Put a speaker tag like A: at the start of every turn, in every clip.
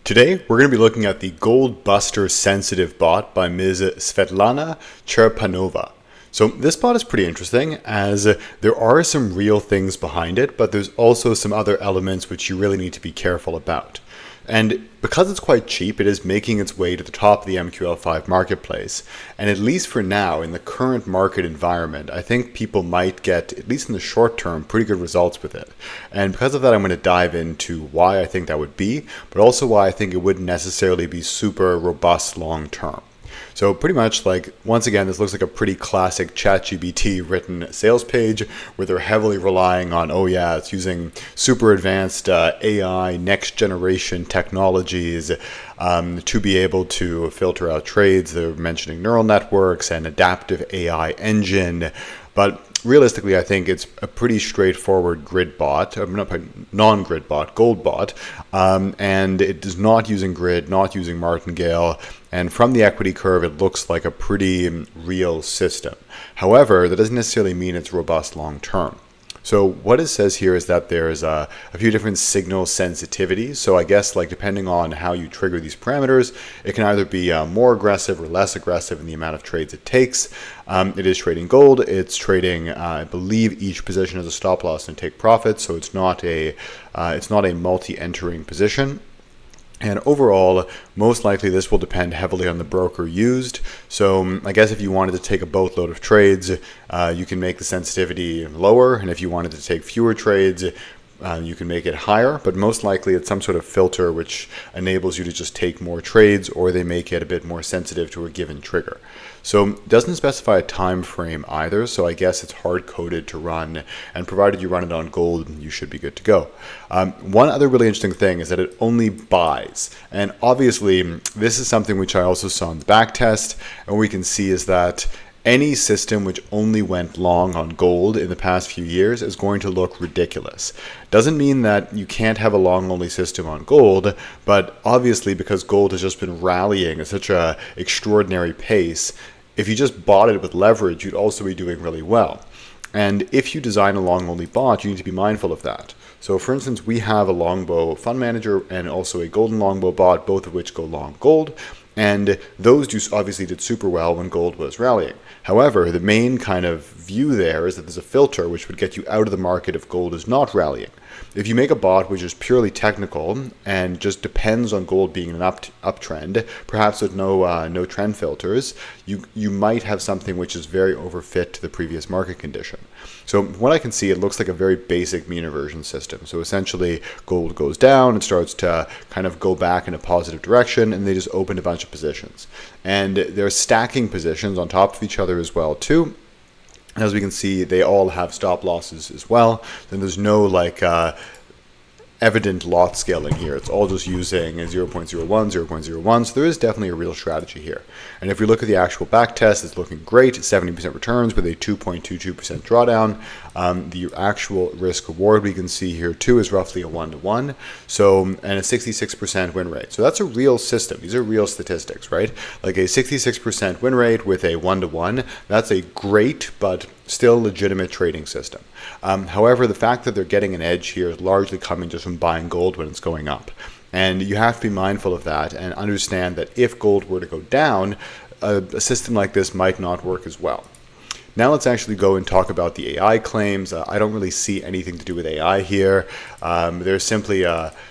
A: Today, we're going to be looking at the Gold Buster Sensitive bot by Ms. Svetlana Cherpanova. So this bot is pretty interesting as there are some real things behind it, but there's also some other elements which you really need to be careful about. And because it's quite cheap, it is making its way to the top of the MQL5 marketplace. And at least for now, in the current market environment, I think people might get, at least in the short term, pretty good results with it. And because of that, I'm going to dive into why I think that would be, but also why I think it wouldn't necessarily be super robust long term. So pretty much once again, this looks like a pretty classic ChatGPT written sales page where they're heavily relying on, it's using super advanced AI, next generation technologies to be able to filter out trades. They're mentioning neural networks and adaptive AI engine. But realistically, I think it's a pretty straightforward grid bot, non-grid bot, gold bot, and it is not using grid, not using martingale, and from the equity curve, it looks like a pretty real system. However, that doesn't necessarily mean it's robust long term. So what it says here is that there's a few different signal sensitivities. So I guess depending on how you trigger these parameters, it can either be more aggressive or less aggressive in the amount of trades it takes. It is trading gold. It's trading, I believe, each position has a stop loss and take profit. So it's not a multi-entering position. And overall, most likely this will depend heavily on the broker used. So I guess if you wanted to take a boatload of trades, you can make the sensitivity lower. And if you wanted to take fewer trades, you can make it higher. But most likely it's some sort of filter which enables you to just take more trades, or they make it a bit more sensitive to a given trigger. So it doesn't specify a time frame either, so I guess it's hard-coded to run, and provided you run it on gold, you should be good to go. One other really interesting thing is that it only buys, and obviously this is something which I also saw in the backtest, and what we can see is that any system which only went long on gold in the past few years is going to look ridiculous. Doesn't mean that you can't have a long-only system on gold, but obviously because gold has just been rallying at such an extraordinary pace, if you just bought it with leverage, you'd also be doing really well. And if you design a long-only bot, you need to be mindful of that. So for instance, we have a longbow fund manager and also a golden longbow bot, both of which go long gold. And those obviously did super well when gold was rallying. However, the main kind of view there is that there's a filter which would get you out of the market if gold is not rallying. If you make a bot which is purely technical and just depends on gold being an uptrend, perhaps with no trend filters, you might have something which is very overfit to the previous market condition. So what I can see, it looks like a very basic mean reversion system. So essentially, gold goes down, it starts to kind of go back in a positive direction, and they just open a bunch of positions. And they're stacking positions on top of each other as well too. As we can see, they all have stop losses as well. Then there's no evident lot scaling here. It's all just using 0.01, 0.01. So there is definitely a real strategy here. And if we look at the actual back test, it's looking great. 70% returns with a 2.22% drawdown. The actual risk reward we can see here too is roughly a 1-to-1. So, and a 66% win rate. So that's a real system. These are real statistics, right? Like a 66% win rate with a 1-to-1. That's a great, but still legitimate trading system. However, the fact that they're getting an edge here is largely coming just from buying gold when it's going up. And you have to be mindful of that and understand that if gold were to go down, a system like this might not work as well. Now let's actually go and talk about the AI claims. I don't really see anything to do with AI here. There's simply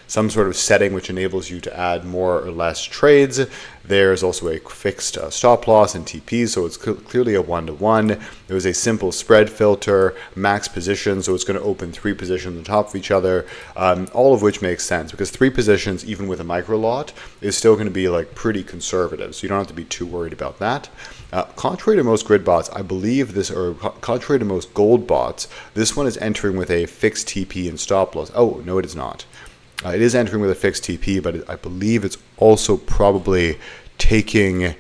A: some sort of setting which enables you to add more or less trades. There's also a fixed stop loss and TP, so it's clearly a 1-to-1. There's a simple spread filter, max position, so it's going to open 3 positions on top of each other, all of which makes sense because 3 positions, even with a micro lot, is still going to be pretty conservative, so you don't have to be too worried about that. Contrary to most grid bots, I believe contrary to most gold bots, this one is entering with a fixed TP and stop loss. Oh, no, it is not. It is entering with a fixed TP, but I believe it's also probably taking,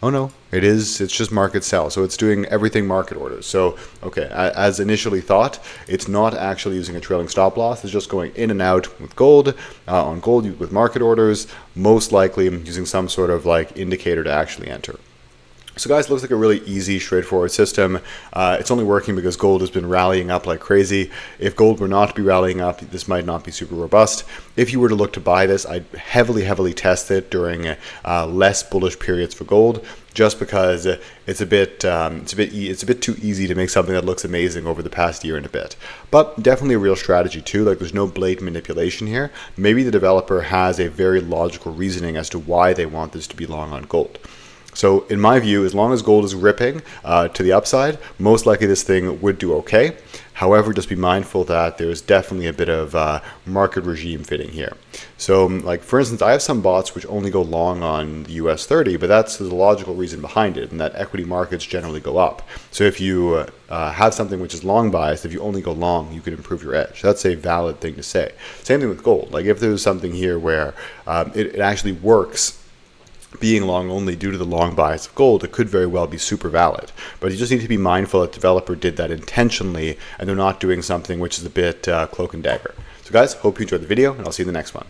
A: oh no, it's just market sell. So it's doing everything market orders. So, okay, as initially thought, it's not actually using a trailing stop loss. It's just going in and out with gold, on gold with market orders, most likely using some sort of indicator to actually enter. So guys, it looks like a really easy, straightforward system. It's only working because gold has been rallying up like crazy. If gold were not to be rallying up, this might not be super robust. If you were to look to buy this, I'd heavily test it during less bullish periods for gold, just because it's a bit too easy to make something that looks amazing over the past year and a bit. But definitely a real strategy too. Like, there's no blatant manipulation here. Maybe the developer has a very logical reasoning as to why they want this to be long on gold. So in my view, as long as gold is ripping to the upside, most likely this thing would do okay. However, just be mindful that there's definitely a bit of market regime fitting here. So like, for instance, I have some bots which only go long on the US 30, but there's a logical reason behind it, and that equity markets generally go up. So if you have something which is long biased, if you only go long, you can improve your edge. That's a valid thing to say. Same thing with gold. Like, if there's something here where it actually works being long only due to the long bias of gold, it could very well be super valid. But you just need to be mindful that the developer did that intentionally, and they're not doing something which is a bit cloak and dagger. So guys, hope you enjoyed the video, and I'll see you in the next one.